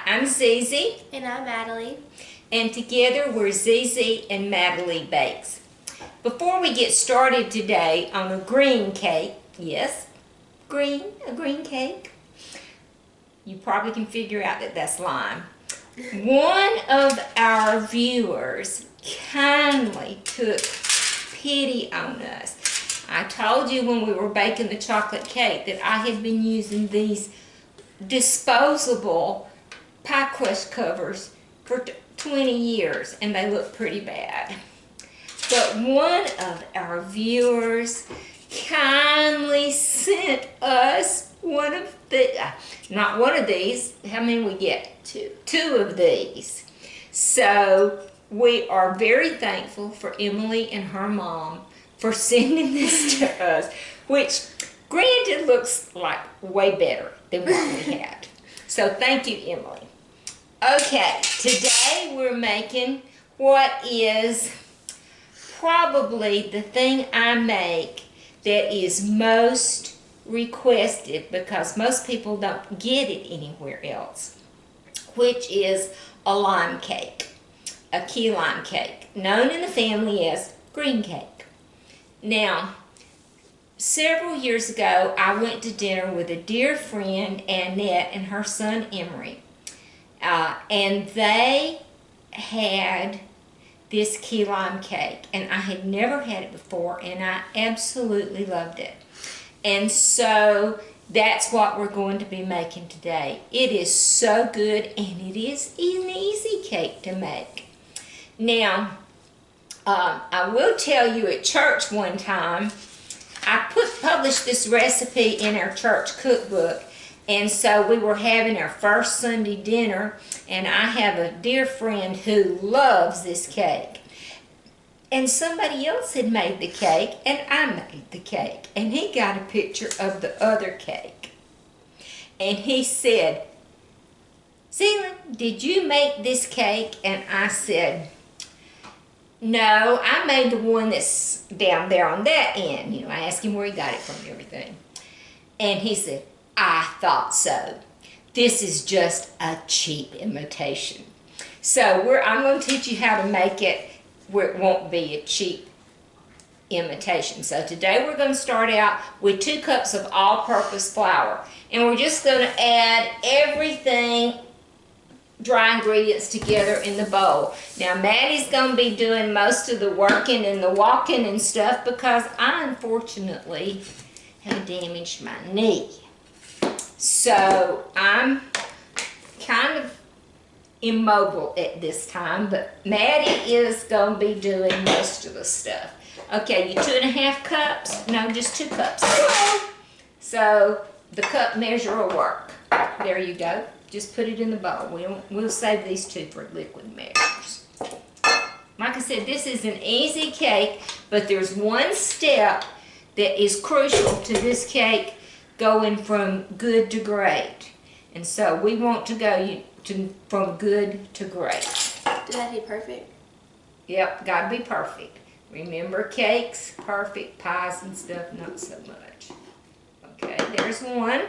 I'm Zizi. And I'm Natalie. And together we're Zizi and Natalie Bakes. Before we get started today on a green cake, yes, a green cake, you probably can figure out that that's lime. One of our viewers kindly took pity on us. I told you when we were baking the chocolate cake that I had been using these disposable pie crust covers for 20 years and they look pretty bad. But one of our viewers kindly sent us one of the, not one of these, how many we get? Two of these. So we are very thankful for Emily and her mom for sending this to us, which granted looks like way better than what we had. So thank you, Emily. Okay, today we're making what is probably the thing I make that is most requested because most people don't get it anywhere else, which is a lime cake, a key lime cake, known in the family as green cake. Now, several years ago, I went to dinner with a dear friend, Annette, and her son, Emery. And they had this key lime cake, and I had never had it before, and I absolutely loved it. And so that's what we're going to be making today. It is so good, and it is an easy cake to make. Now, I will tell you at church one time, I published this recipe in our church cookbook, and so we were having our first Sunday dinner, and I have a dear friend who loves this cake. And somebody else had made the cake, and I made the cake. And he got a picture of the other cake. And he said, "Zealand, did you make this cake?" And I said, "No, I made the one that's down there on that end." You know, I asked him where he got it from and everything. And he said, "I thought so. This is just a cheap imitation." So I'm going to teach you how to make it where it won't be a cheap imitation. So today we're going to start out with 2 cups of all-purpose flour. And we're just going to add everything, dry ingredients together in the bowl. Now Maddie's going to be doing most of the working and the walking and stuff because I unfortunately have damaged my knee. So I'm kind of immobile at this time, but Maddie is going to be doing most of the stuff. Okay, you 2.5 cups? No, just 2 cups. So the cup measure will work. There you go. Just put it in the bowl. We'll save these 2 for liquid measures. Like I said, this is an easy cake, but there's one step that is crucial to this cake going from good to great. And so we want to go from good to great. Does that be perfect? Yep, gotta be perfect. Remember, cakes, perfect, pies and stuff, not so much. Okay, there's one.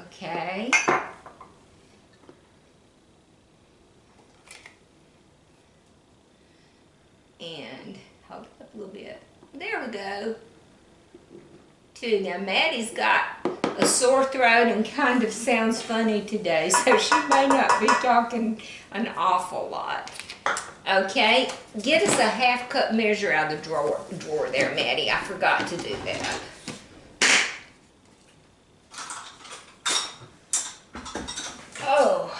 Okay. And hold it up a little bit. There we go. 2. Now Maddie's got a sore throat and kind of sounds funny today, so she may not be talking an awful lot. Okay, get us a 1/2 cup measure out of the drawer there, Maddie. I forgot to do that. Oh,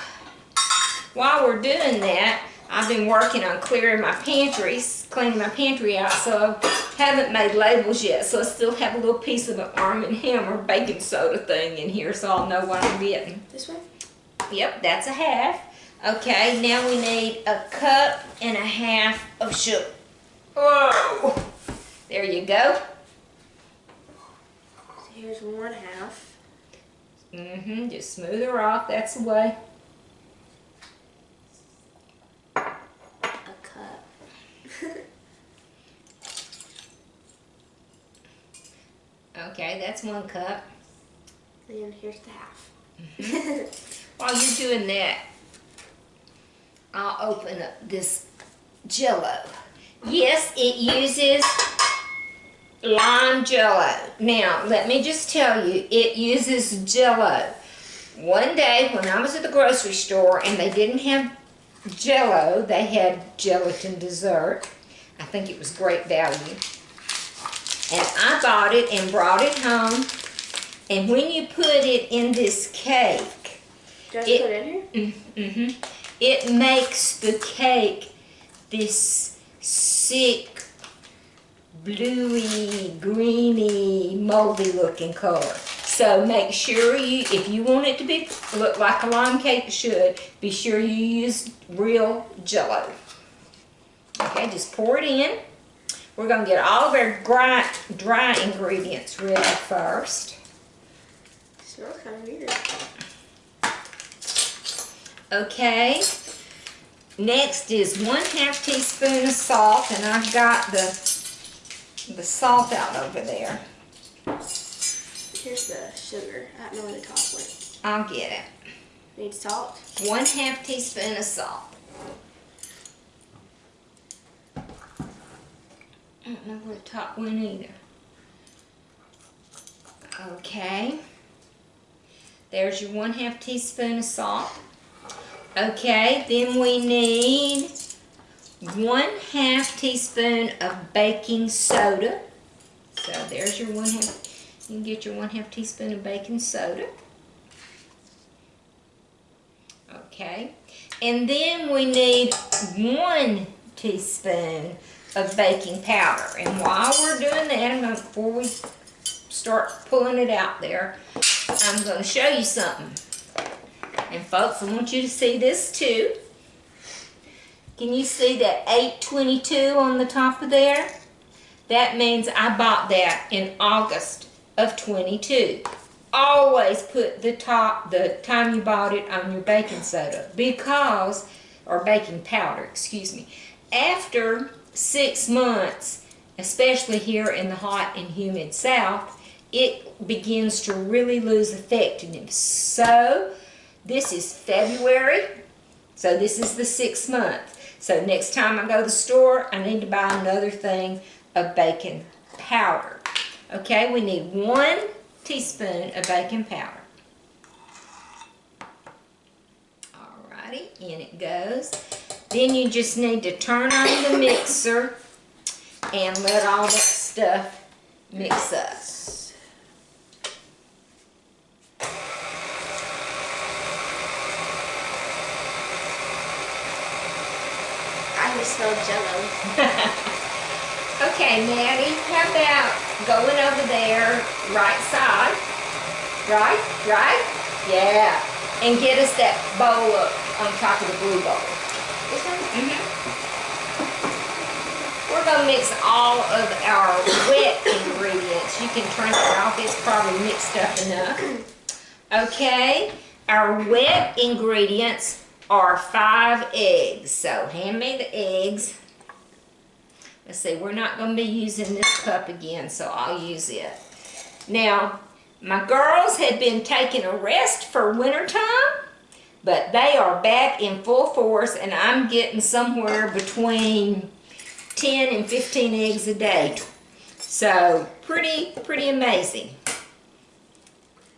while we're doing that, I've been working on cleaning my pantry out, so I haven't made labels yet, so I still have a little piece of an Arm & Hammer baking soda thing in here, so I'll know what I'm getting. This one? Yep, that's a 1/2. Okay, now we need a 1.5 cups of sugar. Whoa! There you go. So here's 1/2. Just smooth her off, that's the way. A cup. Okay, that's 1 cup. Then here's the half. While you're doing that, I'll open up this Jell-O. Yes, it uses lime Jell-O. Now, let me just tell you, it uses Jell-O. One day when I was at the grocery store and they didn't have Jell-O, they had gelatin dessert. I think it was great value. And I bought it and brought it home. And when you put it in this cake, Just put it in here? it makes the cake this sick, bluey, greeny, moldy looking color. So make sure you, if you want it to look like a lime cake should, be sure you use real Jell-O. Okay, just pour it in. We're gonna get all of our dry ingredients ready first. Smells kind of weird. Okay, next is 1/2 teaspoon of salt, and I've got the salt out over there. Here's the sugar. I don't know where the top went. I'll get it. Need salt? 1/2 teaspoon of salt. I don't know where the top went either. Okay. There's your 1/2 teaspoon of salt. Okay, then we need 1/2 teaspoon of baking soda. So there's your 1/2. You can get your 1/2 teaspoon of baking soda. Okay, and then we need 1 teaspoon of baking powder. And while we're doing that, before we start pulling it out there, I'm going to show you something. And folks, I want you to see this too. Can you see that 822 on the top of there? That means I bought that in August of 22. Always put the time you bought it on your baking soda or baking powder, excuse me. After 6 months, especially here in the hot and humid South, it begins to really lose effectiveness. So this is February, so this is the 6th month. So next time I go to the store, I need to buy another thing of baking powder. Okay, we need 1 teaspoon of baking powder. Alrighty, in it goes. Then you just need to turn on the mixer and let all that stuff mix up. I just smell Jell-O. Okay, Maddie, how about going over there, right side? Right? Yeah. And get us that bowl up on top of the blue bowl. This one? We're going to mix all of our wet ingredients. You can turn it off. It's probably mixed up enough. Okay, our wet ingredients are 5 eggs. So hand me the eggs. Let's see, we're not going to be using this cup again, so I'll use it. Now, my girls had been taking a rest for wintertime, but they are back in full force, and I'm getting somewhere between 10 and 15 eggs a day. So, pretty amazing.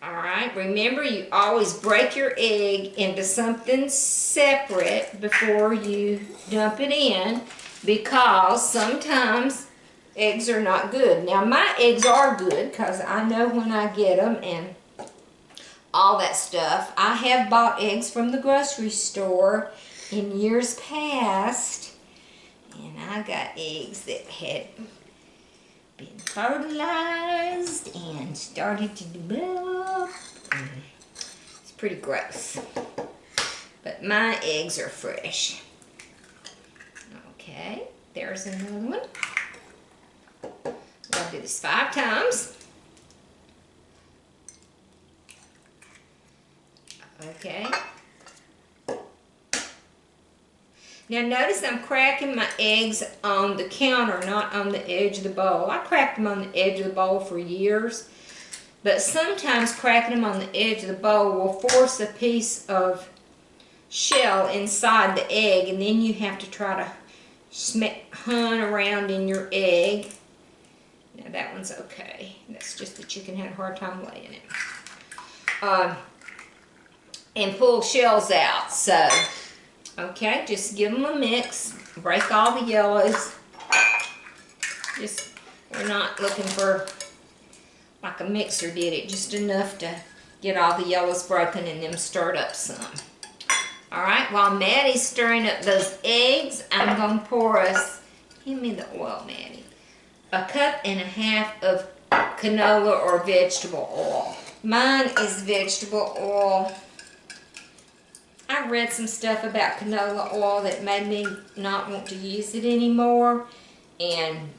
Alright, remember you always break your egg into something separate before you dump it in, because sometimes eggs are not good. Now my eggs are good because I know when I get them and all that stuff. I have bought eggs from the grocery store in years past, and I got eggs that had been fertilized and started to develop. It's pretty gross, but my eggs are fresh. Okay, there's another one. We're going to do this 5 times. Okay. Now notice I'm cracking my eggs on the counter, not on the edge of the bowl. I cracked them on the edge of the bowl for years, But sometimes cracking them on the edge of the bowl will force a piece of shell inside the egg, and then you have to try to hunt around in your egg. Now that one's okay. That's just the chicken had a hard time laying it. And pull shells out. So, okay, just give them a mix. Break all the yellows. We're not looking for like a mixer did it. Just enough to get all the yellows broken and them stirred up some. Alright, while Maddie's stirring up those eggs, I'm going to pour us, give me the oil, Maddie, 1.5 cups of canola or vegetable oil. Mine is vegetable oil. I read some stuff about canola oil that made me not want to use it anymore, and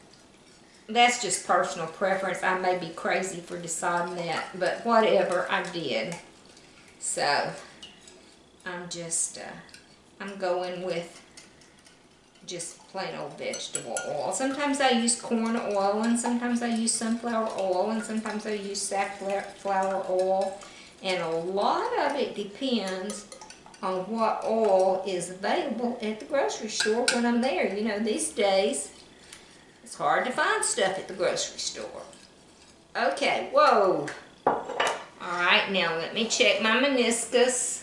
that's just personal preference. I may be crazy for deciding that, but whatever, I did. So, I'm just, I'm going with just plain old vegetable oil. Sometimes I use corn oil, and sometimes I use sunflower oil, and sometimes I use safflower oil, and a lot of it depends on what oil is available at the grocery store when I'm there. You know, these days, it's hard to find stuff at the grocery store. Okay, whoa. Alright, now let me check my meniscus.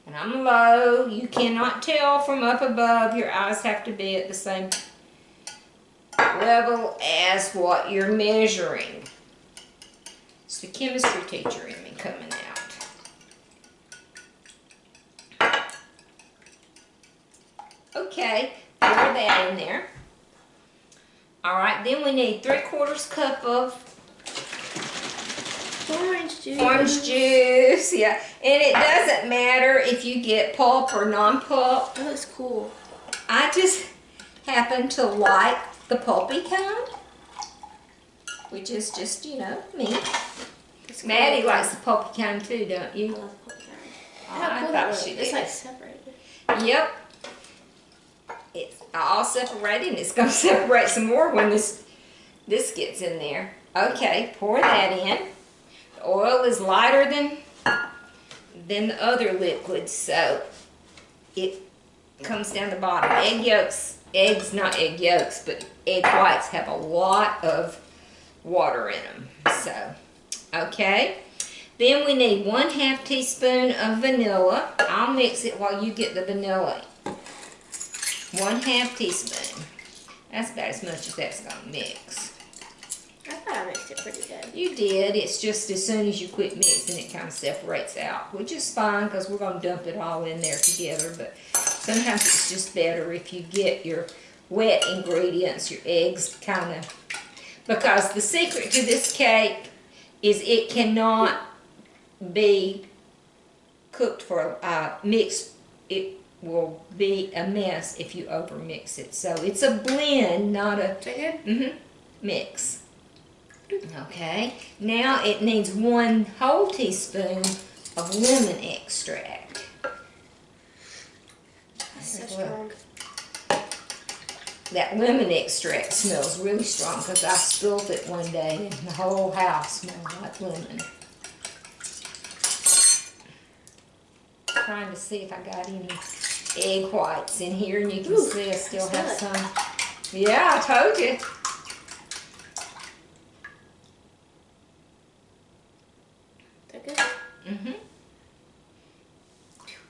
And I'm low. You cannot tell from up above. Your eyes have to be at the same level as what you're measuring. It's the chemistry teacher in me coming out. Okay, pour that in there. Alright, then we need 3/4 cup of orange juice. Orange juice, yeah. And it doesn't matter if you get pulp or non-pulp. That looks cool. I just happen to like the pulpy kind, which is just, you know, me. It's Maddie cool. likes the pulpy kind too, don't I you? love pulp kind. Oh, How I cool thought that she looks. It's did. like separated. Yep. It's all separated, and it's going to separate some more when this gets in there. Okay, pour that in. The oil is lighter than the other liquids, so it comes down the bottom. Not egg yolks, but egg whites have a lot of water in them. So, okay. Then we need 1/2 teaspoon of vanilla. I'll mix it while you get the vanilla. 1/2 teaspoon. That's about as much as that's gonna mix. I thought I mixed it pretty good. You did. It's just as soon as you quit mixing, it kind of separates out, which is fine because we're going to dump it all in there together. But sometimes it's just better if you get your wet ingredients, your eggs kind of, because the secret to this cake is it cannot be cooked for mixed. It will be a mess if you over mix it. So it's a blend, not a Is that good? mix. Okay, now it needs 1 whole teaspoon of lemon extract. That's so strong. That lemon extract smells really strong because I spilled it one day and the whole house smelled like lemon. Trying to see if I got any egg whites in here, and you can see I still have some. Yeah, I told you.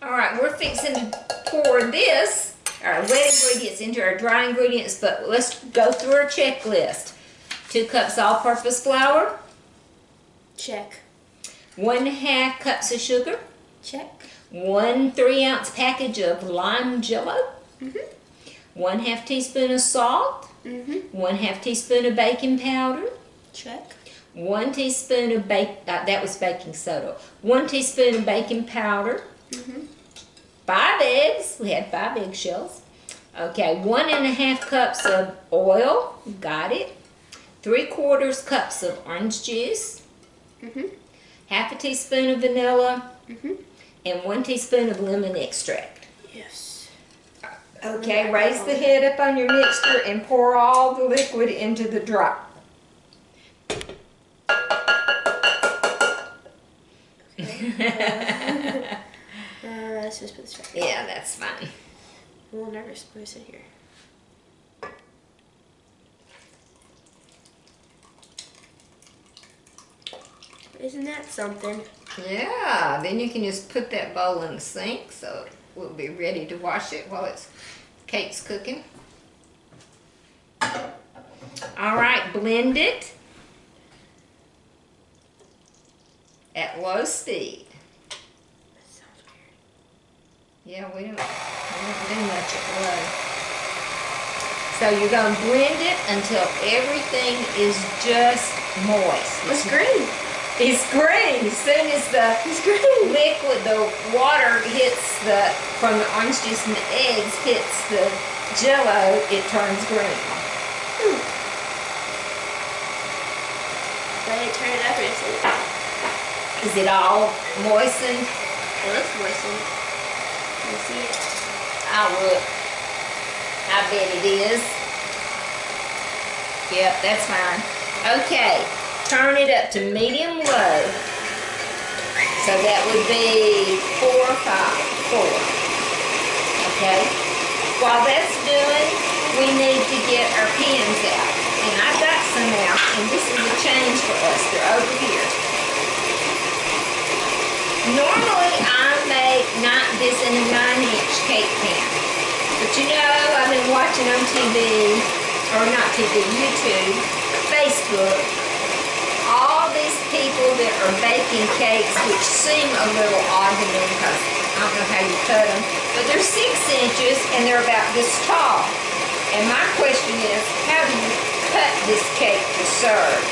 Alright, we're fixing to pour this, our wet ingredients, into our dry ingredients, but let's go through our checklist. 2 cups all-purpose flour. Check. 1/2 cups of sugar. Check. 1 3-ounce package of lime jello. 1/2 teaspoon of salt. 1/2 teaspoon of baking powder. Check. 1 teaspoon of that was baking soda. 1 teaspoon of baking powder. 5 eggs. We had 5 eggshells. Okay, 1.5 cups of oil. Got it. 3/4 cups of orange juice. 1/2 teaspoon of vanilla. And 1 teaspoon of lemon extract. Yes. Okay, raise the head up on your mixture and pour all the liquid into the dry. Let's just put this back. Yeah, that's fine. I'm a little nervous. What is it here? Isn't that something? Yeah, then you can just put that bowl in the sink so we'll be ready to wash it while cake's cooking. All right, blend it at low speed. That sounds weird. Yeah, we don't do much at low. So you're gonna blend it until everything is just moist. It's green. It's green. As soon as the liquid, the water hits from the orange juice and the eggs hits the Jell-O, it turns green. Go ahead, turn it up and see. Is it all moistened? It looks moistened. Can you see it? Look. I bet it is. Yep, that's fine. Okay, turn it up to medium low. So that would be 4 or 5. 4. Okay. While that's doing, we need to get our pans out. And I've got some out, and this is a change for us. They're over here. Normally, I make this in a 9-inch cake pan. But you know, I've been watching on TV, or not TV, YouTube, Facebook, all these people that are baking cakes, which seem a little odd to me because I don't know how you cut them, but they're 6 inches and they're about this tall. And my question is, how do you cut this cake to serve?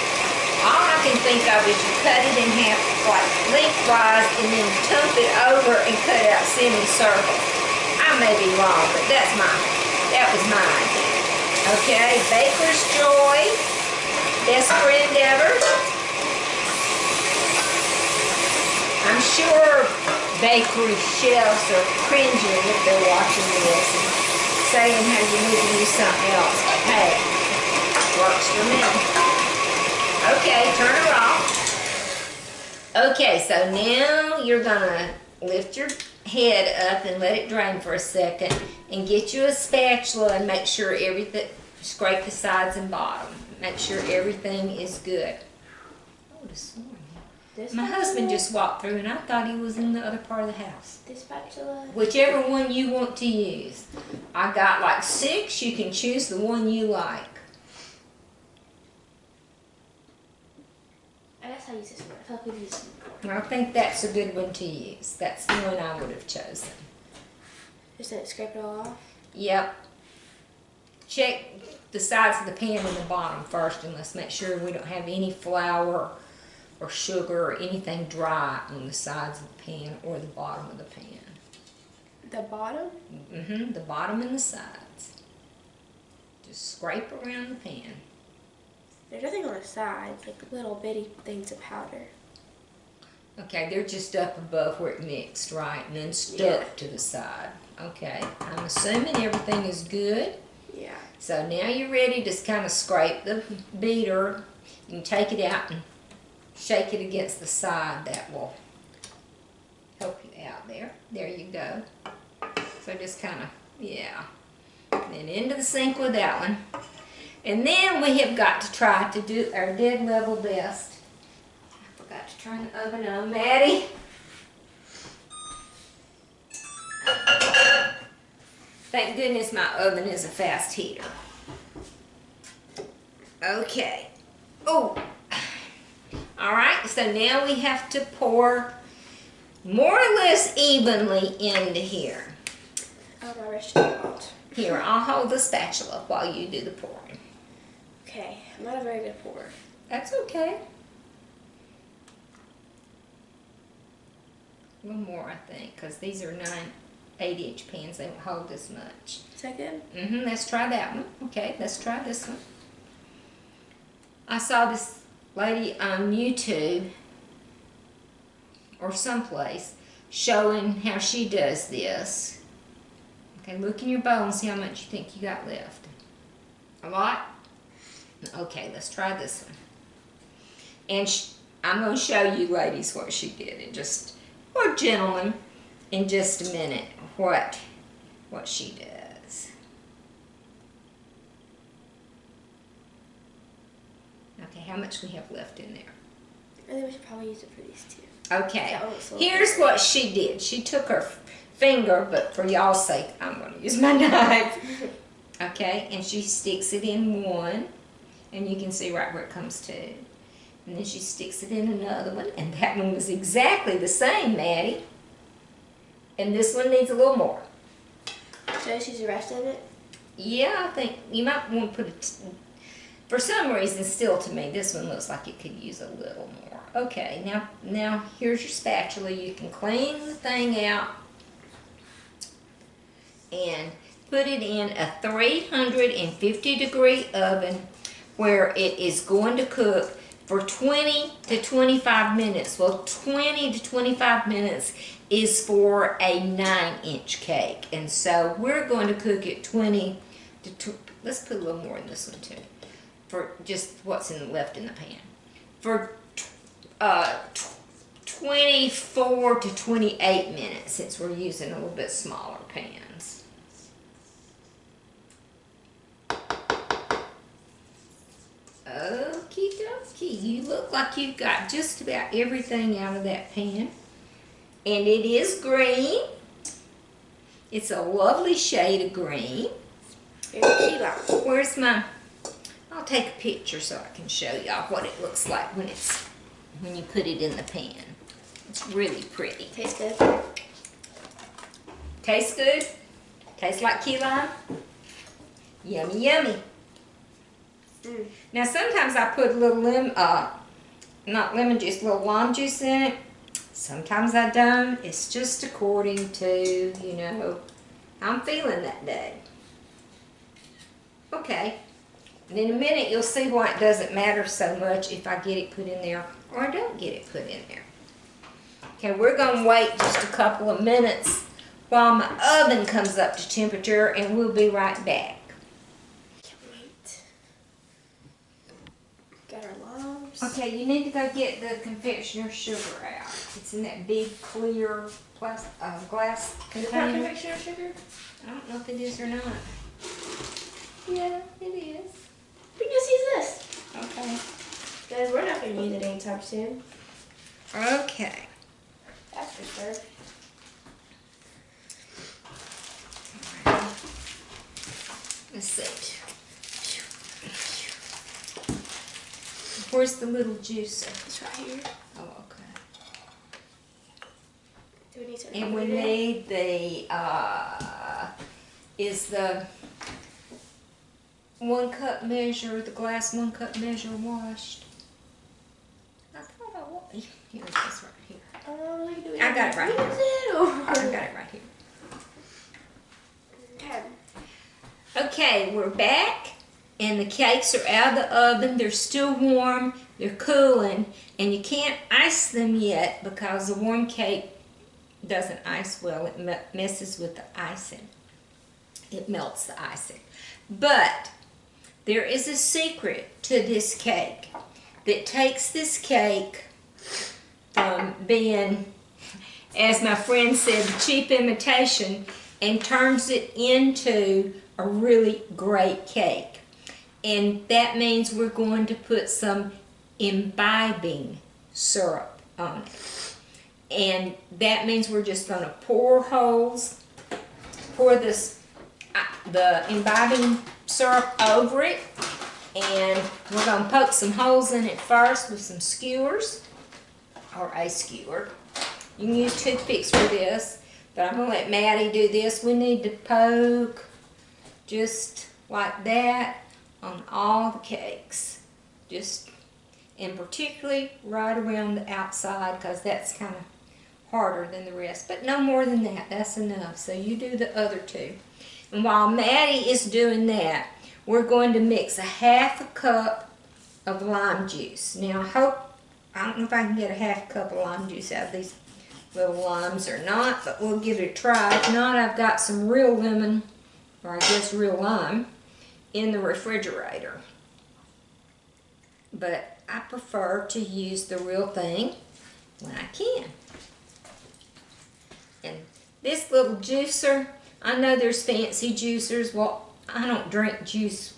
All I can think of is you cut it in half, like lengthwise, and then tump it over and cut out semicircles. I may be wrong, but that was my idea. Okay, Baker's Joy, best friend ever. I'm sure bakery chefs are cringing if they're watching this and saying how you need to use something else. Hey, works for me. Okay, turn her off. Okay, so now you're gonna lift your head up and let it drain for a second and get you a spatula and make sure everything, scrape the sides and bottom. Make sure everything is good. Oh, this morning. My husband just walked through and I thought he was in the other part of the house. This spatula. Whichever one you want to use. I got like 6, you can choose the one you like. I guess I'll use this one. I feel like we've used this one before. I think that's a good one to use. That's the one I would have chosen. Just let it scrape it all off? Yep. Check the sides of the pan and the bottom first, and let's make sure we don't have any flour or sugar or anything dry on the sides of the pan or the bottom of the pan. The bottom? Mm-hmm, the bottom and the sides. Just scrape around the pan. There's nothing on the sides, like little bitty things of powder. Okay, they're just up above where it mixed, right? And then stuck to the side. Okay, I'm assuming everything is good. Yeah. So now you're ready to kind of scrape the beater. You can take it out and shake it against the side. That will help you out there. There you go. So just kind of, yeah. Then into the sink with that one. And then we have got to try to do our dead level best. I forgot to turn the oven on, Maddie. Thank goodness my oven is a fast heater. Okay. Oh. All right, so now we have to pour more or less evenly into here. Oh, my wrist is hot. Here, I'll hold the spatula while you do the pouring. Okay, I'm not a very good pourer. That's okay. A little more, I think, because these are 8-inch pans. They won't hold as much. Is that good? Mm-hmm, let's try that one. Okay, let's try this one. I saw this lady on YouTube or someplace showing how she does this. Okay, look in your bowl and see how much you think you got left. A lot? Okay, let's try this one. And I'm going to show you ladies what she did. And just or gentleman in just a minute what she does. Okay, how much we have left in there? I think we should probably use it for these two. Okay, That one looks a little here's bigger. what she did. She took her finger, but for y'all's sake, I'm going to use my knife. Okay, and she sticks it in one, and you can see right where it comes to. And then she sticks it in another one, and that one was exactly the same, Maddie. And this one needs a little more. Should I just use the rest of it? Yeah, I think you might want to put it, for some reason, still to me, this one looks like it could use a little more. Okay, now here's your spatula. You can clean the thing out and put it in a 350 degree oven where it is going to cook for 20 to 25 minutes. Well, 20 to 25 minutes is for a 9-inch cake. And so we're going to cook it 20 to, let's put a little more in this one too, for just what's left in the pan. For 24 to 28 minutes, since we're using a little bit smaller pans. Okie dokie, you look like you've got just about everything out of that pan. And it is green. It's a lovely shade of green. Very key lime. Where's my, I'll take a picture so I can show y'all what it looks like when you put it in the pan. It's really pretty. Tastes good. Tastes good? Tastes like key lime? Yummy, yummy. Mm. Now sometimes I put a little not lemon juice, a little lime juice in it. Sometimes I don't. It's just according to, you know, how I'm feeling that day. Okay. And in a minute you'll see why it doesn't matter so much if I get it put in there or I don't get it put in there. Okay, we're going to wait just a couple of minutes while my oven comes up to temperature and we'll be right back. Can't wait. Got our limes. Okay, you need to go get the confectioner's sugar out. It's in that big clear glass Is it part container. confectioner sugar? I don't know if it is or not. Yeah, it is. We can just use this. Okay. Guys, we're not going to use it anytime soon. Okay. That's for sure. Let's see. Where's the little juicer? It's right here. Oh, okay. Do we need to And we open it? need the, is the 1 cup measure, the glass 1 cup measure washed? I thought I was. Here it is right here. Look at it. I got it right here. Use it. I got it right here. Okay. Okay, we're back. And the cakes are out of the oven. They're still warm. They're cooling. And you can't ice them yet because the warm cake doesn't ice well. It messes with the icing. It melts the icing. But there is a secret to this cake that takes this cake from being, as my friend said, a cheap imitation and turns it into a really great cake. And that means we're going to put some imbibing syrup on it. And that means we're just going to pour this, the imbibing syrup over it. And we're going to poke some holes in it first with some skewers, or a skewer. You can use toothpicks for this, but I'm going to let Maddie do this. We need to poke just like that on all the cakes, and particularly right around the outside, because that's kind of harder than the rest, but no more than that. That's enough. So you do the other two, and while Maddie is doing that, we're going to mix a 1/2 cup of lime juice. Now I don't know if I can get a 1/2 cup of lime juice out of these little limes or not, but we'll give it a try. If not, I've got some real lemon, or I guess real lime, in the refrigerator. But I prefer to use the real thing when I can. this little juicer, I know there's fancy juicers. Well, I don't drink juice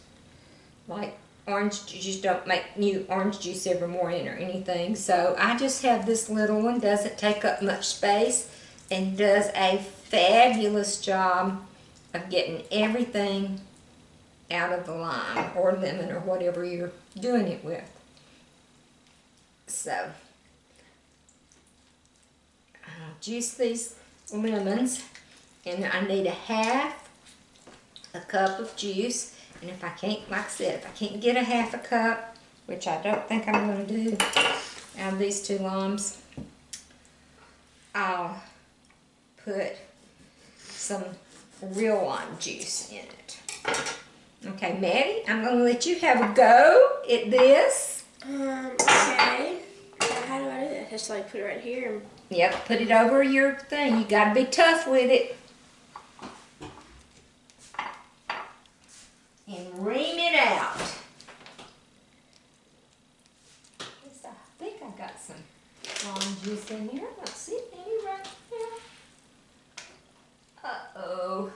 like orange juice. Don't make new orange juice every morning or anything. So I just have this little one. Doesn't take up much space and does a fabulous job of getting everything out of the lime or lemon or whatever you're doing it with. So I'll juice these lemons, and I need a cup of juice. And if I can't, like I said, if I can't get a half a cup, which I don't think I'm going to do out of these 2 limes, I'll put some real lime juice in it. Okay, Maddie, I'm going to let you have a go at this. Okay. How do I do that? Just like put it right here and... Yep, put it over your thing. You got to be tough with it. And ream it out. Yes, I think I got some lime juice in here. I don't see any right now. Uh-oh.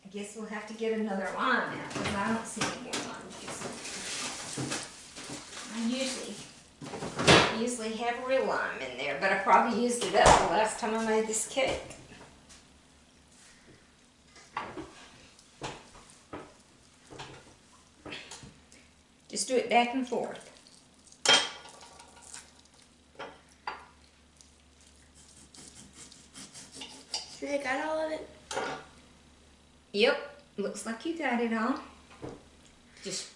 I guess we'll have to get another lime out because I don't see any more lime juice. I usually have real lime in there, but I probably used it up the last time I made this cake. Just do it back and forth. I got all of it? Yep, looks like you got it all. Just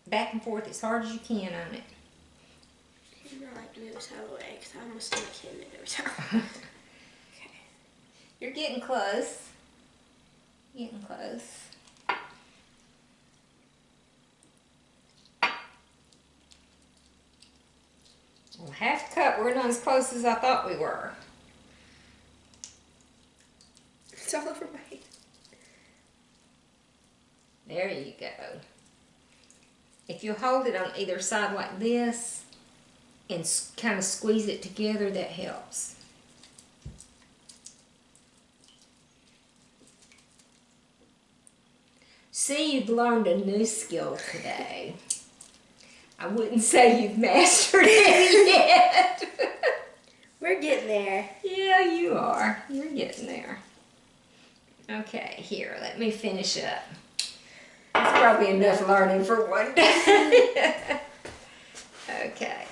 back and forth as hard as you can on it. You know, like move this out of the way because I almost stick in it every time. Okay. You're getting close. Getting close. Well, half cup, we're not as close as I thought we were. It's all over my hand. There you go. If you hold it on either side like this and kind of squeeze it together, that helps. See, you've learned a new skill today. I wouldn't say you've mastered it yet. We're getting there. Yeah, you are. You're getting there. Okay, here, let me finish up. That's probably enough learning for one day. Okay.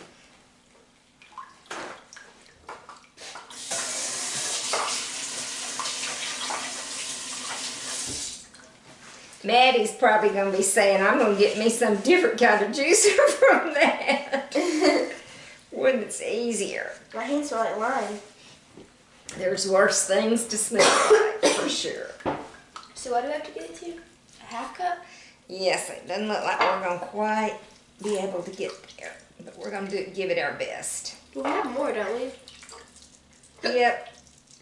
Maddie's probably going to be saying, I'm going to get me some different kind of juicer from that. When it's easier. My hands smell like lime. There's worse things to smell like, for sure. So what do I have to get it to? A half cup? Yes, it doesn't look like we're going to quite be able to get there, but we're going to give it our best. We have more, don't we? Yep.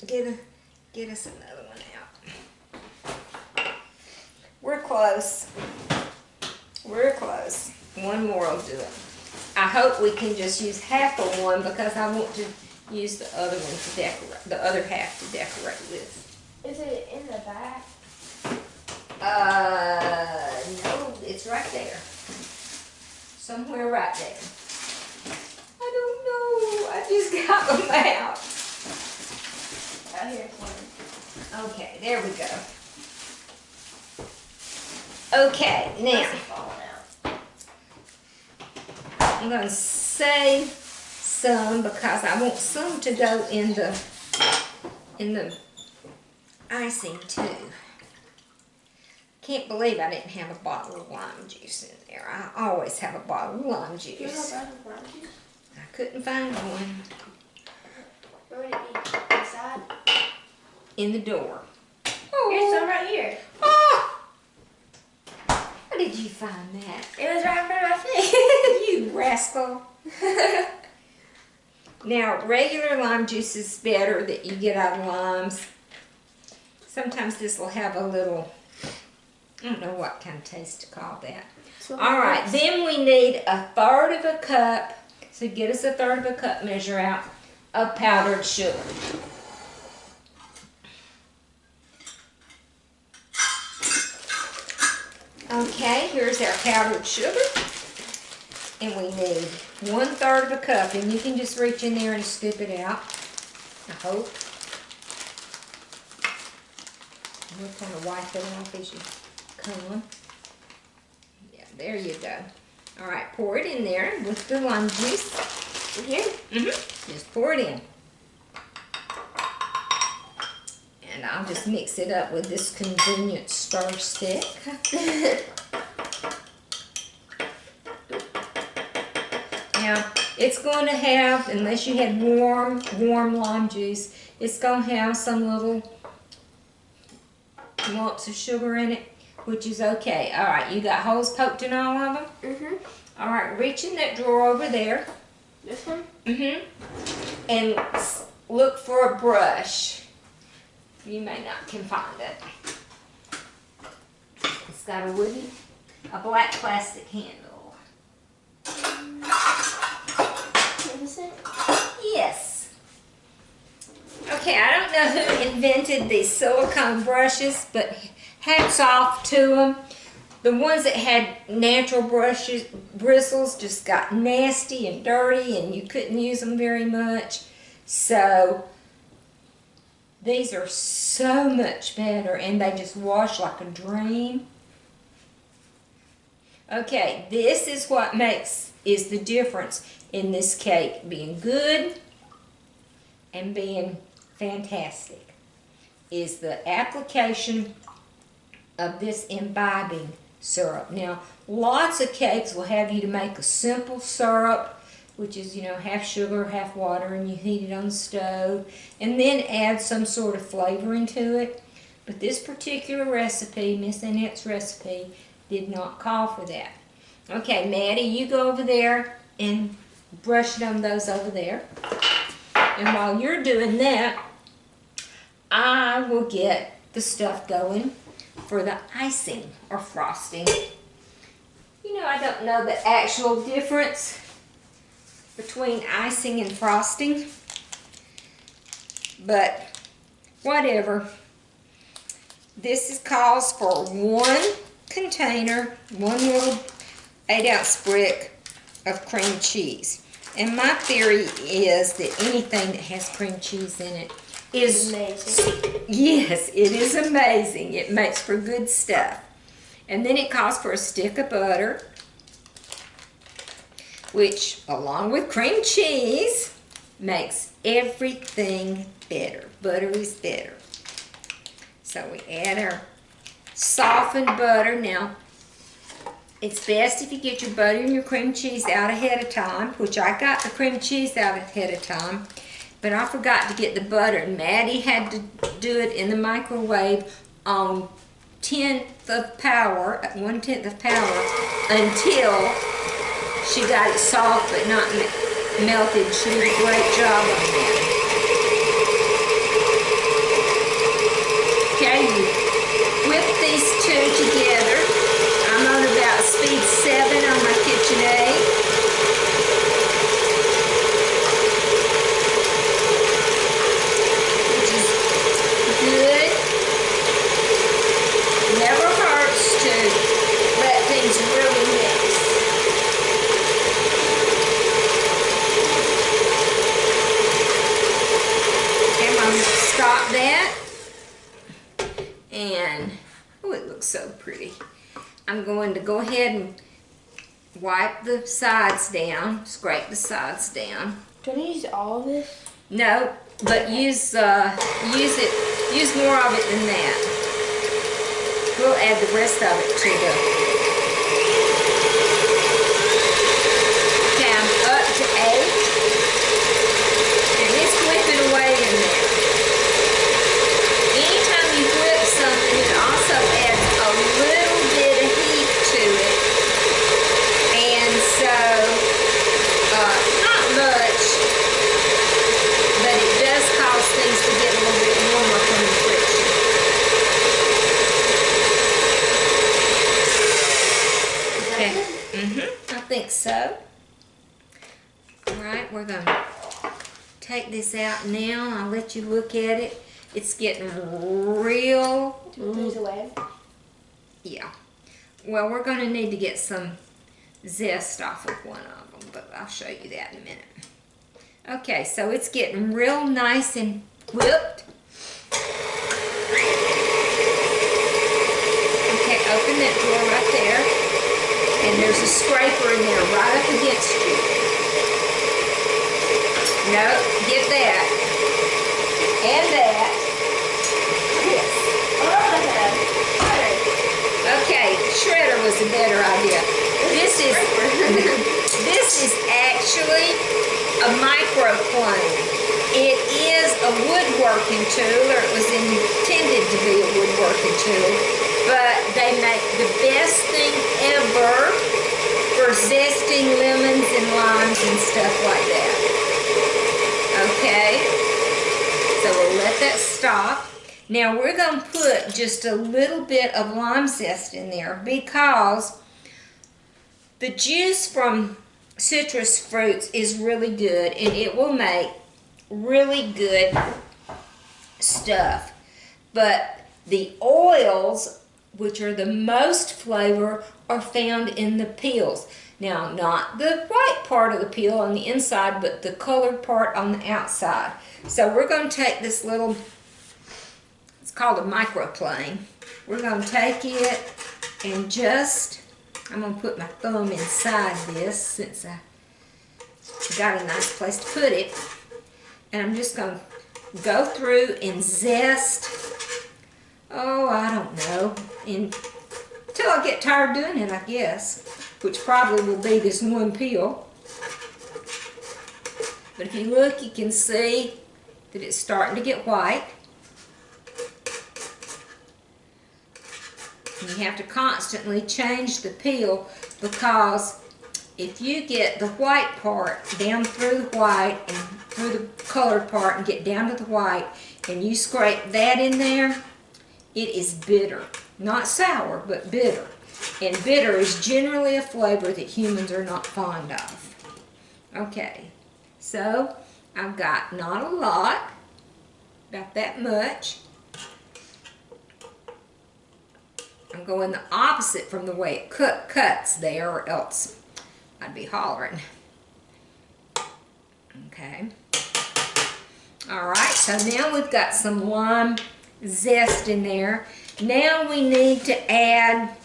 Get us another one out. We're close. We're close. One more will do it. I hope we can just use half of one because I want to use the other one to decorate, the other half to decorate with. Is it in the back? No, it's right there. Somewhere right there. I don't know. I just got them out. Oh, here's one. Okay, there we go. Okay, now Must have fallen out. I'm going to save some because I want some to go in the icing too. Can't believe I didn't have a bottle of lime juice in there. I always have a bottle of lime Do you juice. have a bottle of lime juice? I couldn't find one Where would it be? Inside? in the door. Here's some right here. Oh! How did you find that? It was right in front of my face. You rascal. Now, regular lime juice is better that you get out of limes. Sometimes this will have a little, I don't know what kind of taste to call that. So All right, then we need 1/3 of a cup, so get us 1/3 of a cup measure out of powdered sugar. Okay, here's our powdered sugar. And we need 1/3 of a cup. And you can just reach in there and scoop it out, I hope. We'll kind of wipe it off as you come. Yeah, there you go. All right, pour it in there with the lime juice. Here? Just pour it in. And I'll just mix it up with this convenient stir stick. Now, it's going to have, unless you had warm lime juice, it's going to have some little lumps of sugar in it, which is okay. All right, you got holes poked in all of them? All right, reach in that drawer over there. This one? And look for a brush. You may not can find it. It's got a black plastic handle. Is it? Yes. Okay, I don't know who invented these silicone brushes, but hats off to them. The ones that had natural bristles just got nasty and dirty, and you couldn't use them very much. So these are so much better, and they just wash like a dream. Okay, this is what is the difference in this cake being good and being fantastic, is the application of this imbibing syrup. Now, lots of cakes will have you to make a simple syrup, which is, half sugar, half water, and you heat it on the stove, and then add some sort of flavoring to it. But this particular recipe, Miss Annette's recipe, did not call for that. Okay, Maddie, you go over there and brush it on those over there. And while you're doing that, I will get the stuff going for the icing or frosting. I don't know the actual difference between icing and frosting, but whatever. This calls for 1 container, 1 little 8-ounce brick of cream cheese. And my theory is that anything that has cream cheese in it is amazing. Yes, it is amazing. It makes for good stuff. And then it calls for a stick of butter, which, along with cream cheese, makes everything better. Butter is better. So we add our softened butter. Now, it's best if you get your butter and your cream cheese out ahead of time, which I got the cream cheese out ahead of time, but I forgot to get the butter. And Maddie had to do it in the microwave on 1/10 of power, until she got it soft but not melted. She did a great job on that. Okay, you whip these two together. I'm on about speed 7 on my KitchenAid. Which is good. Never hurts to let things really mix. Okay, I'm going to stop that. And, oh, it looks so pretty. I'm going to go ahead and wipe the sides down, scrape the sides down. Do I use all of this? No, but use more of it than that. We'll add the rest of it to the. Okay, I'm up to 8, and it's whipping away in there. Anytime you whip something, it also adds a little bit of heat to it, and so not much, but it does cause things to get a little bit warmer from the friction. Okay. I think so. All right, we're gonna take this out now. I'll let you look at it. It's getting real. Move away. Yeah. Well, we're going to need to get some zest off of one of them, but I'll show you that in a minute. Okay, so it's getting real nice and whipped. Okay, open that drawer right there. And there's a scraper in there right up against you. No, get that. And that. Yes. Okay, shredder was a better idea. This is actually a microplane. It is a woodworking tool, or it was intended to be a woodworking tool, but they make the best thing ever for zesting lemons and limes and stuff like that. Okay, so we'll let that stop. Now we're going to put just a little bit of lime zest in there because the juice from citrus fruits is really good and it will make really good stuff. But the oils, which are the most flavor, are found in the peels. Now, not the white part of the peel on the inside, but the colored part on the outside. So we're going to take this little, it's called a microplane. We're going to take it and just, I'm going to put my thumb inside this since I got a nice place to put it. And I'm just going to go through and zest, oh, I don't know, until I get tired doing it, I guess, which probably will be this one peel. But if you look, you can see that it's starting to get white. And you have to constantly change the peel because if you get the white part down through the white and through the colored part and get down to the white and you scrape that in there, it is bitter. Not sour, but bitter. And bitter is generally a flavor that humans are not fond of. Okay, so I've got not a lot, about that much. I'm going the opposite from the way it cuts there, or else I'd be hollering. Okay. Alright, so now we've got some lime zest in there. Now we need to add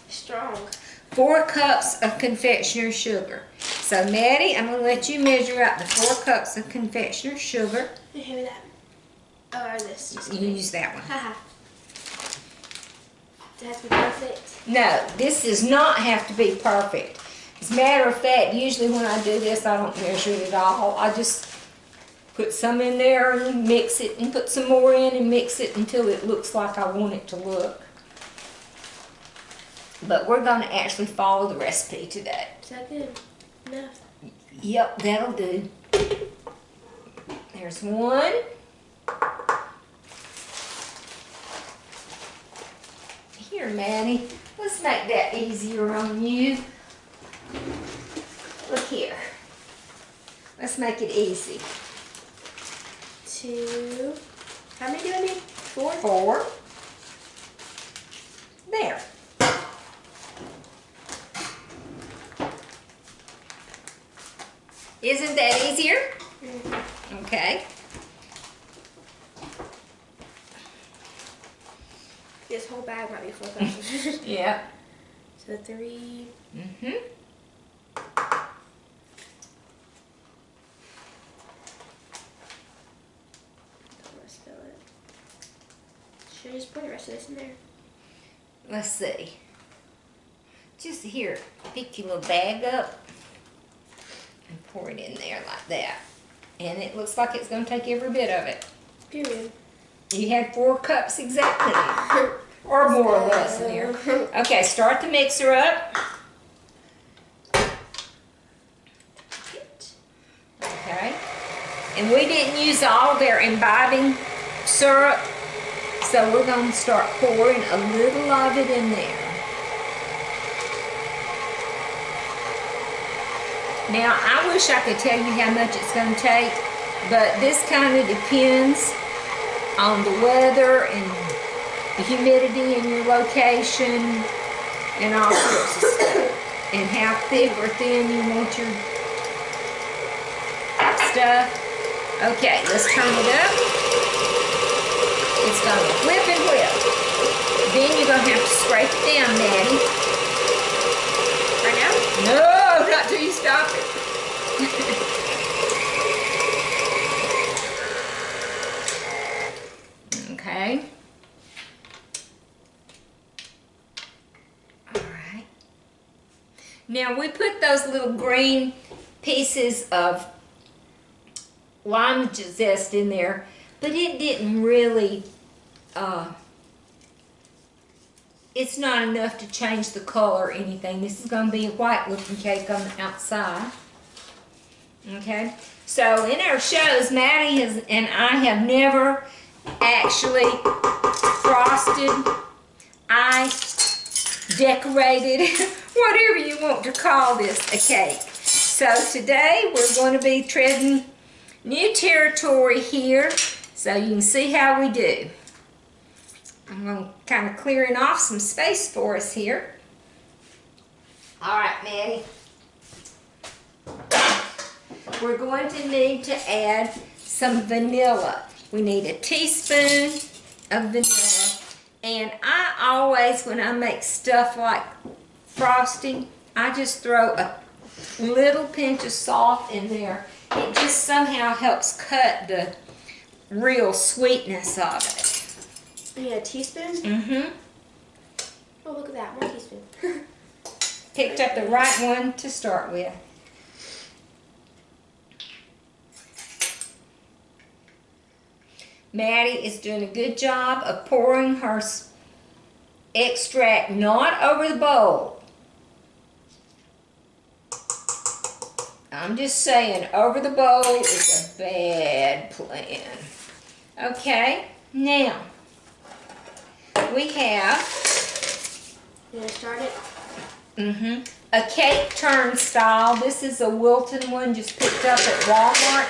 4 cups of confectioner's sugar. So Maddie, I'm going to let you measure out the 4 cups of confectioner's sugar. Hand me that. Oh, or this. Just You use that one. Haha. Does it have to be perfect? No, this does not have to be perfect. As a matter of fact, usually when I do this, I don't measure it at all. I just put some in there and mix it and put some more in and mix it until it looks like I want it to look. But we're going to actually follow the recipe today. Is that good? Enough? Yep, that'll do. There's 1. Here, Maddie, let's make that easier on you. Look here. Let's make it easy. 2. How many do I need? 4? 4. There. Isn't that easier? Mm-hmm. Okay. This whole bag might be 4 cups. Yeah. So 3. Mm-hmm. Spill it. Should I just pour the rest of this in there? Let's see. Just here, pick your little bag up and pour it in there like that. And it looks like it's going to take every bit of it. Period. You had 4 cups exactly. Or more or less in here. Okay, start the mixer up. Okay. And we didn't use all their imbibing syrup, so we're going to start pouring a little of it in there. Now, I wish I could tell you how much it's going to take, but this kind of depends on the weather and the humidity in your location and all sorts of stuff. And how thick or thin you want your stuff. Okay, let's turn it up. It's gonna whip and whip. Then you're gonna have to scrape it down, Maddie. Right now? No, not till you stop it. Okay. All right. Now we put those little green pieces of lime zest in there, but it didn't really, it's not enough to change the color or anything. This is going to be a white looking cake on the outside. Okay, so in our shows, Maddie and I have never actually frosted, iced, decorated, whatever you want to call this, a cake. So today we're going to be treading new territory here, so you can see how we do. I'm going to kind of clearing off some space for us here. All right, Maddie. We're going to need to add some vanilla. We need a teaspoon of vanilla. And I always, when I make stuff like frosting, I just throw a little pinch of salt in there. It just somehow helps cut the real sweetness of it. You need a teaspoon? Mm-hmm. Oh, look at that, 1 teaspoon. Picked up the right one to start with. Maddie is doing a good job of pouring her extract not over the bowl. I'm just saying, over the bowl is a bad plan. Okay, now we have You gonna start it? a cake turnstile. This is a Wilton one, just picked up at Walmart.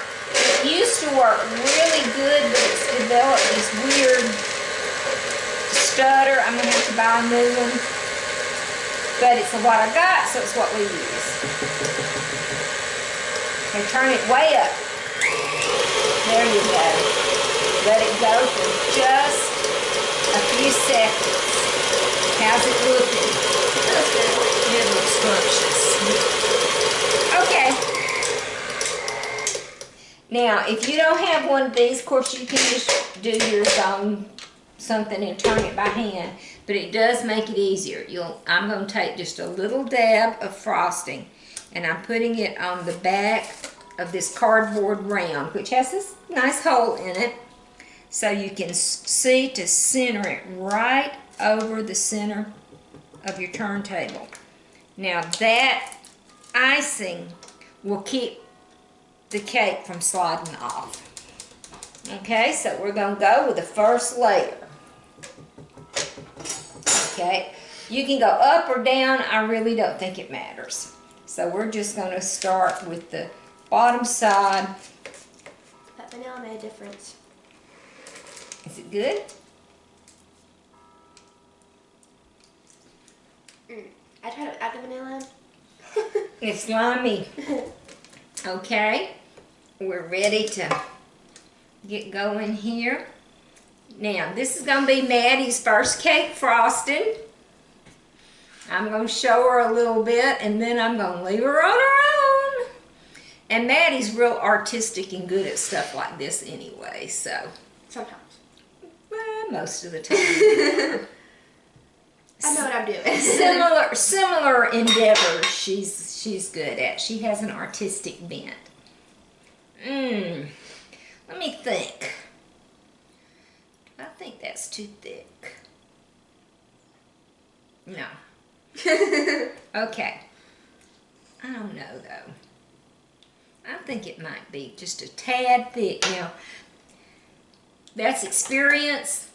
It used to work really good, but it's developed this weird stutter. I'm gonna have to buy a new one. But it's what I got, so it's what we use. Okay, turn it way up. There you go. Let it go for just a few seconds. How's it looking? That's good. It looks scrumptious. Okay. Now, if you don't have one of these, of course you can just do yours on something and turn it by hand, but it does make it easier. I'm going to take just a little dab of frosting, and I'm putting it on the back of this cardboard round, which has this nice hole in it, so you can see to center it right over the center of your turntable. Now that icing will keep the cake from sliding off. Okay, so we're going to go with the first layer. Okay, you can go up or down. I really don't think it matters. So we're just going to start with the bottom side. That vanilla made a difference. Is it good? I tried to add the vanilla. It's slimy. Okay, we're ready to get going here. Now, this is going to be Maddie's first cake frosting. I'm going to show her a little bit, and then I'm going to leave her on her own. And Maddie's real artistic and good at stuff like this anyway, so. Sometimes. Well, most of the time. I know what I'm doing. Similar endeavors she's good at. She has an artistic bent. Let me think. I think that's too thick. No. Okay. I don't know though. I think it might be just a tad thick. Now, that's experience.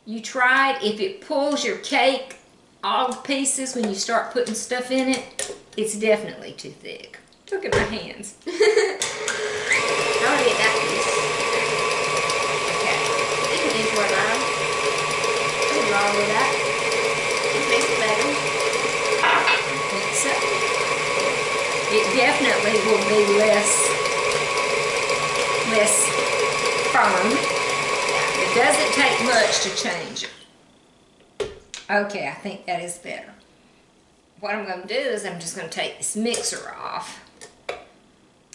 You try it. If it pulls your cake all to pieces when you start putting stuff in it, it's definitely too thick. Look at my hands. I want to get that piece. Okay. You can use more lime. Nothing wrong with that. It makes it better. less firm. It doesn't take much to change it. Okay, I think that is better. What I'm going to do is I'm just going to take this mixer off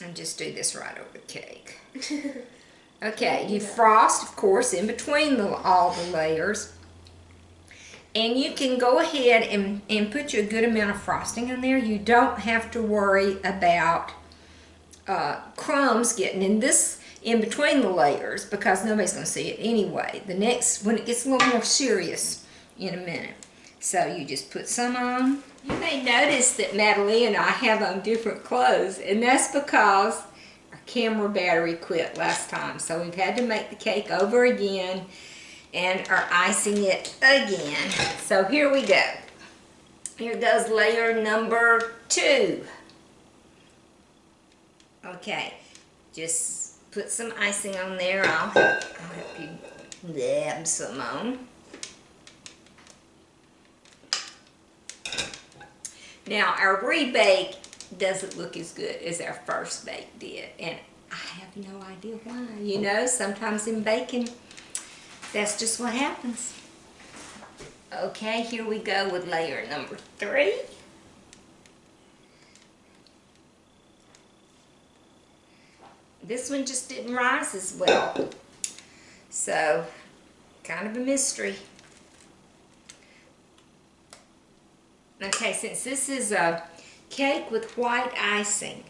and just do this right over the cake. Okay, you frost, of course, in between all the layers. And you can go ahead and put you a good amount of frosting in there. You don't have to worry about crumbs getting in between the layers, because nobody's going to see it anyway. When it gets a little more serious in a minute. So you just put some on. You may notice that Madeline and I have on different clothes, and that's because our camera battery quit last time. So we've had to make the cake over again and are icing it again. So here we go. Here goes layer number 2. Okay, just put some icing on there. I'll help you dab some on. Now, our rebake doesn't look as good as our first bake did, and I have no idea why. You know, sometimes in baking, that's just what happens. Okay, here we go with layer number 3. This one just didn't rise as well, so kind of a mystery. Okay, since this is a cake with white icing,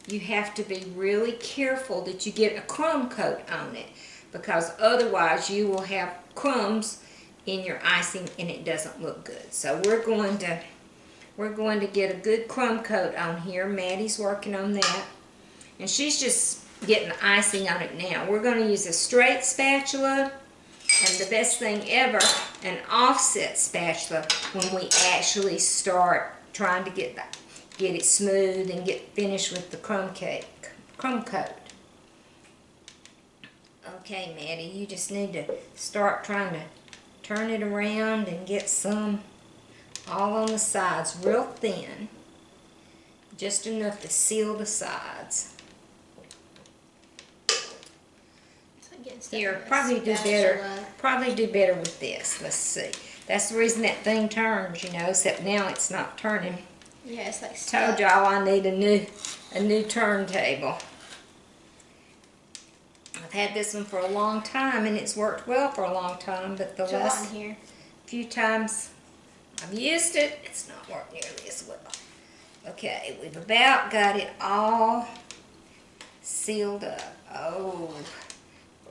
you have to be really careful that you get a crumb coat on it, because otherwise you will have crumbs in your icing and it doesn't look good. So we're going to get a good crumb coat on here. Maddie's working on that, and she's just getting the icing on it now. We're going to use a straight spatula, and the best thing ever, an offset spatula, when we actually start trying to get it smooth and get finished with the crumb coat. Okay, Maddie, you just need to start trying to turn it around and get some all on the sides, real thin, just enough to seal the sides. Here, probably do better with this. Let's see. That's the reason that thing turns, you know, except now it's not turning. Yeah, it's like stuck. Told y'all I need a new turntable. I've had this one for a long time, and it's worked well for a long time, but the last few times I've used it, it's not worked nearly as well. Okay, we've about got it all sealed up.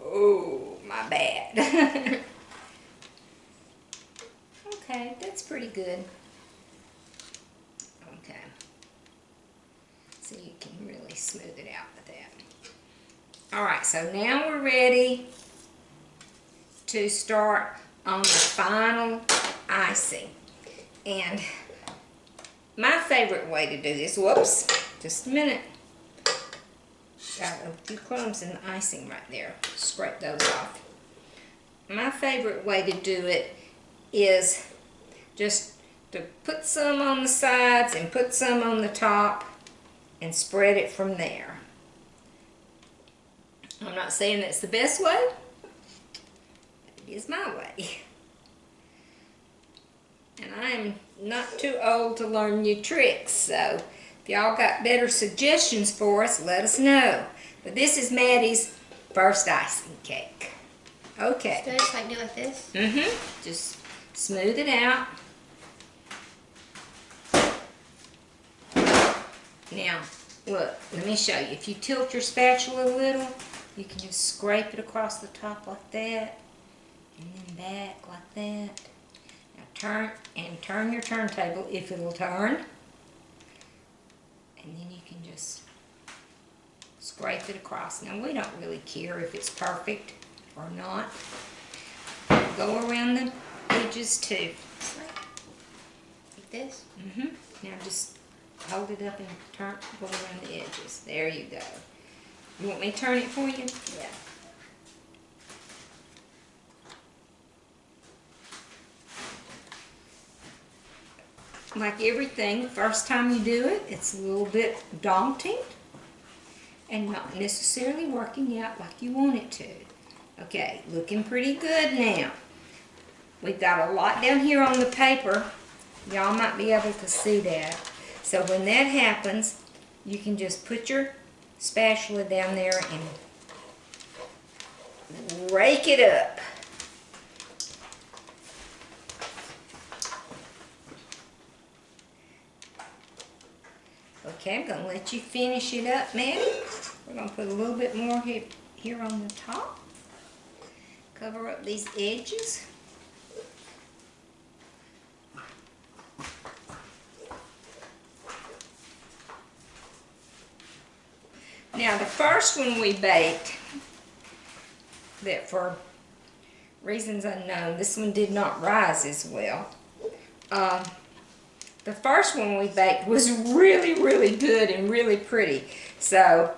Oh, my bad. Okay, that's pretty good. Okay. So you can really smooth it out with that. Alright, so now we're ready to start on the final icing. And my favorite way to do this, whoops, just a minute. Got a few crumbs in the icing right there. Scrape those off. My favorite way to do it is just to put some on the sides and put some on the top and spread it from there. I'm not saying that's the best way, but it is my way. And I am not too old to learn new tricks, so if y'all got better suggestions for us, let us know. But this is Maddie's first icing cake. Okay. So just like do it like this? Mm-hmm. Just smooth it out. Now, look, let me show you. If you tilt your spatula a little, you can just scrape it across the top like that, and then back like that. Now turn your turntable if it'll turn. And then you can just scrape it across. Now, we don't really care if it's perfect or not. Go around the edges too. Like this? Mm-hmm. Now just hold it up and go around the edges. There you go. You want me to turn it for you? Yeah. Like everything, the first time you do it, it's a little bit daunting. and not necessarily working out like you want it to. Okay, looking pretty good now. We've got a lot down here on the paper. Y'all might be able to see that. So when that happens, you can just put your spatula down there and rake it up. Okay, I'm going to let you finish it up, Maddie. We're going to put a little bit more here on the top. Cover up these edges. Now the first one we baked, that for reasons unknown, this one did not rise as well. The first one we baked was really, really good and really pretty. So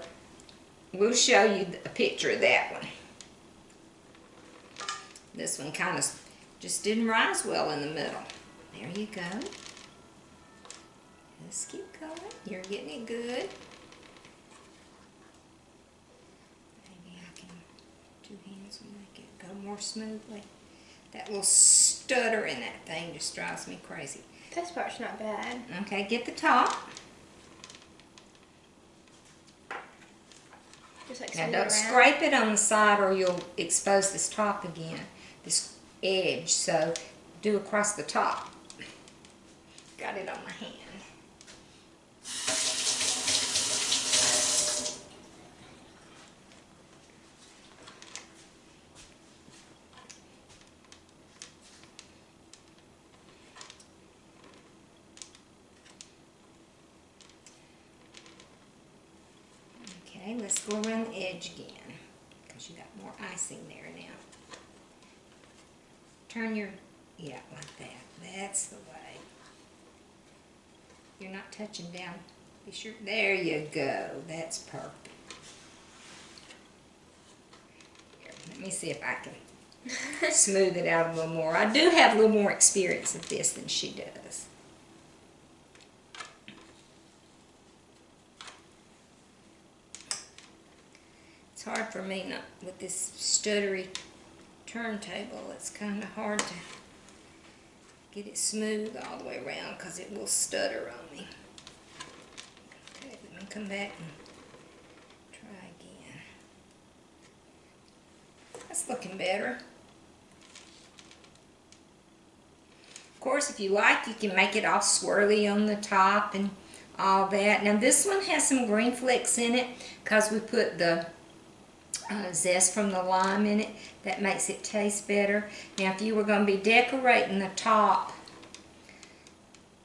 we'll show you a picture of that one. This one kind of just didn't rise well in the middle. There you go. Just keep going. You're getting it good. Maybe I can, 2 hands will make it go more smoothly. That little stutter in that thing just drives me crazy. This part's not bad. Okay, get the top. Just like Now smooth don't around. scrape it on the side or you'll expose this top again, this edge. So do across the top. Got it on my hand. Okay, let's go around the edge again, because you got more icing there now. Turn your, yeah, like that. That's the way. You're not touching down. Be sure, there you go. That's perfect. Here, let me see if I can smooth it out a little more. I do have a little more experience of this than she does. It's hard for me not with this stuttery turntable. It's kind of hard to get it smooth all the way around because it will stutter on me. Okay, let me come back and try again. That's looking better. Of course, if you like, you can make it all swirly on the top and all that. Now this one has some green flecks in it because we put the zest from the lime in it. That makes it taste better. Now if you were going to be decorating the top,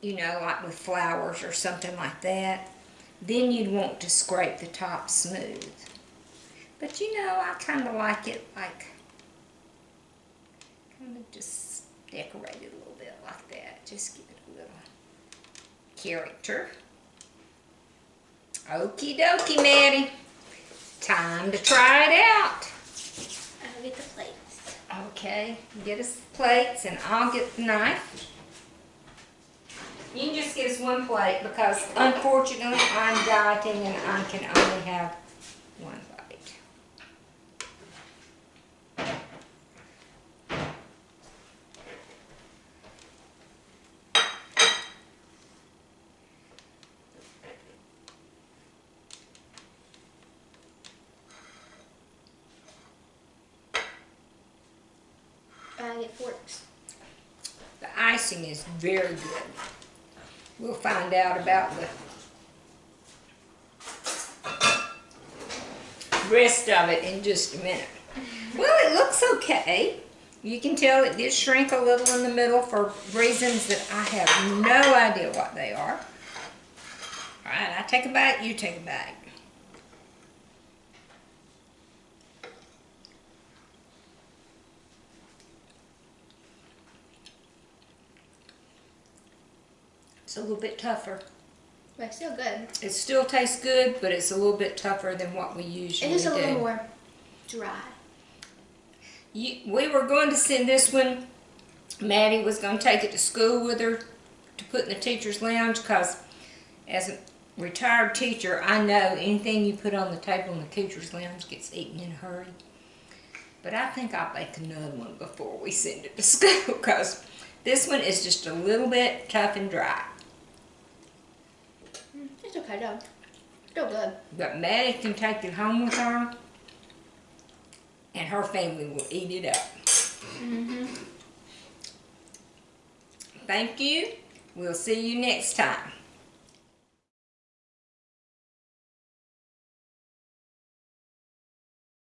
you know, like with flowers or something like that, then you'd want to scrape the top smooth. But you know, I kind of like it like, kind of just decorate it a little bit like that. Just give it a little character. Okie dokie, Maddie. Time to try it out. I'll get the plates. Okay, get us the plates and I'll get the knife. You can just get us one plate because unfortunately I'm dieting and I can only have one plate. I get forks. The icing is very good. We'll find out about the rest of it in just a minute. Well, it looks okay. You can tell it did shrink a little in the middle for reasons that I have no idea what they are. All right, I take a bite, you take a bite. It's a little bit tougher. But it's still good. It still tastes good, but it's a little bit tougher than what we usually do. It is a little more dry. We were going to send this one, Maddie was going to take it to school with her to put in the teacher's lounge because as retired teacher, I know anything you put on the table in the teacher's lounge gets eaten in a hurry. But I think I'll make another one before we send it to school, because this one is just a little bit tough and dry. It's okay though. Still good. But Maddie can take it home with her, and her family will eat it up. Thank you. We'll see you next time.